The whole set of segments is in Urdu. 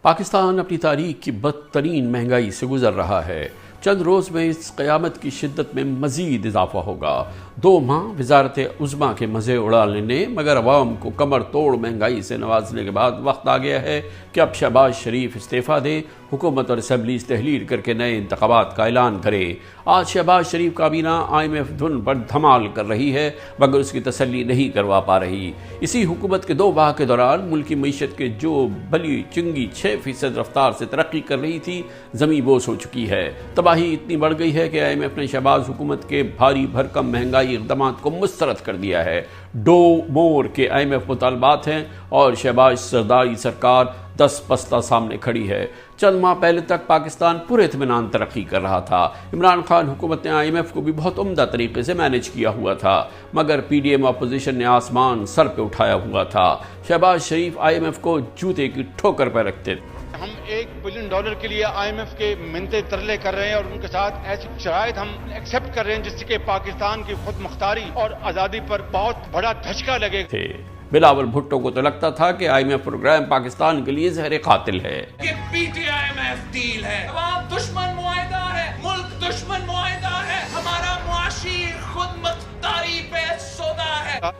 پاکستان اپنی تاریخ کی بدترین مہنگائی سے گزر رہا ہے۔ چند روز میں اس قیامت کی شدت میں مزید اضافہ ہوگا۔ 2 ماہ وزارت عظمیٰ کے مزے اڑا لینے مگر عوام کو کمر توڑ مہنگائی سے نوازنے کے بعد وقت آ گیا ہے کہ اب شہباز شریف استعفیٰ دیں، حکومت اور اسمبلیز تحلیل کر کے نئے انتخابات کا اعلان کرے۔ آج شہباز شریف کابینہ IMF دھن پر دھمال کر رہی ہے مگر اس کی تسلی نہیں کروا پا رہی۔ اسی حکومت کے 2 ماہ کے دوران ملکی معیشت کے جو بلی چنگی 6% رفتار سے ترقی کر رہی تھی زمیں بوس ہو چکی ہے۔ تباہی اتنی بڑھ گئی ہے کہ IMF نے شہباز حکومت کے بھاری بھرکم مہنگائی اقدامات کو مسترد کر دیا ہے۔ ڈو مور کے IMF مطالبات ہیں اور شہباز سرداری سرکار 10 پستہ سامنے کھڑی ہے۔ چند ماہ پہلے تک پاکستان پورے اطمینان ترقی کر رہا تھا۔ عمران خان حکومت نے IMF کو بھی بہت عمدہ طریقے سے مینج کیا ہوا تھا مگر PDM اپوزیشن نے آسمان سر پہ اٹھایا ہوا تھا۔ شہباز شریف IMF کو جوتے کی ٹھوکر پہ رکھتے تھے۔ ہم $1 بلین کے لیے IMF کے منتے ترلے کر رہے ہیں اور ان کے ساتھ ایسی شرائط ہم ایکسیپٹ کر رہے ہیں جس سے کہ پاکستان کی خود مختاری اور آزادی پر بہت بڑا دھچکا لگے تھے۔ بلاول بھٹو کو تو لگتا تھا کہ IMF پروگرام پاکستان کے لیے زہر قاتل ہے۔ یہ PTIMF ڈیل ہے، عوام دشمن معاہدہ ہے، ملک دشمن معاہدہ ہے، ہمارا معاشی خود مختاری پہ سودا ہے۔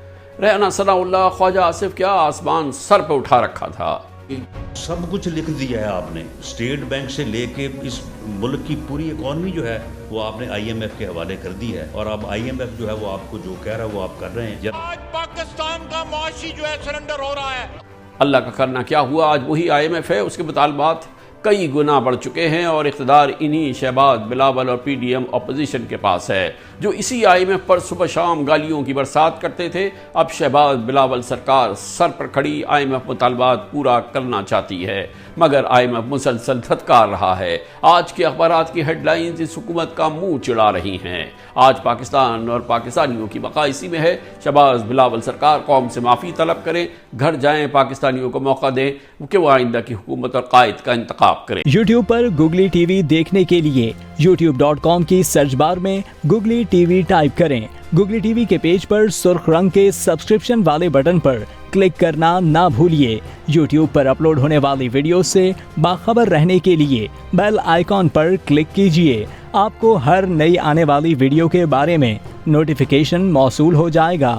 ریحانہ ثناء اللہ، خواجہ آصف کیا آسمان سر پہ اٹھا رکھا تھا۔ سب کچھ لکھ دیا ہے آپ نے، اسٹیٹ بینک سے لے کے اس ملک کی پوری اکانومی جو ہے وہ آپ نے IMF کے حوالے کر دی ہے اور اب IMF جو ہے وہ آپ کو جو کہہ رہا ہے وہ آپ کر رہے ہیں۔ آج پاکستان کا معاشی جو ہے سرنڈر ہو رہا ہے۔ اللہ کا کرنا کیا ہوا، آج وہی IMF ہے، اس کے مطالبات کئی گنا بڑھ چکے ہیں اور اقتدار انہی شہباز، بلاول اور PDM اپوزیشن کے پاس ہے جو اسی IMF پر صبح شام گالیوں کی برسات کرتے تھے۔ اب شہباز بلاول سرکار سر پر کھڑی IMF مطالبات پورا کرنا چاہتی ہے مگر IMF مسلسل دھتکار رہا ہے۔ آج کے اخبارات کی ہیڈ لائنز اس حکومت کا منہ چڑھا رہی ہیں۔ آج پاکستان اور پاکستانیوں کی بقا اسی میں ہے۔ شہباز بلاول سرکار قوم سے معافی طلب کریں، گھر جائیں، پاکستانیوں کو موقع دیں کہ وہ آئندہ کی حکومت اور قائد کا انتخاب کریں۔ YouTube پر گوگلی ٹی وی دیکھنے کے لیے youtube.com کی سرچ بار میں گوگلی ٹی وی ٹائپ کریں۔ گوگلی ٹی وی کے پیج پر سرخ رنگ کے سبسکرپشن والے بٹن پر کلک کرنا نہ بھولیے۔ YouTube پر اپلوڈ ہونے والی ویڈیو سے باخبر رہنے کے لیے بیل آئیکن پر کلک کیجیے۔ آپ کو ہر نئی آنے والی ویڈیو کے بارے میں نوٹیفیکیشن موصول ہو جائے گا۔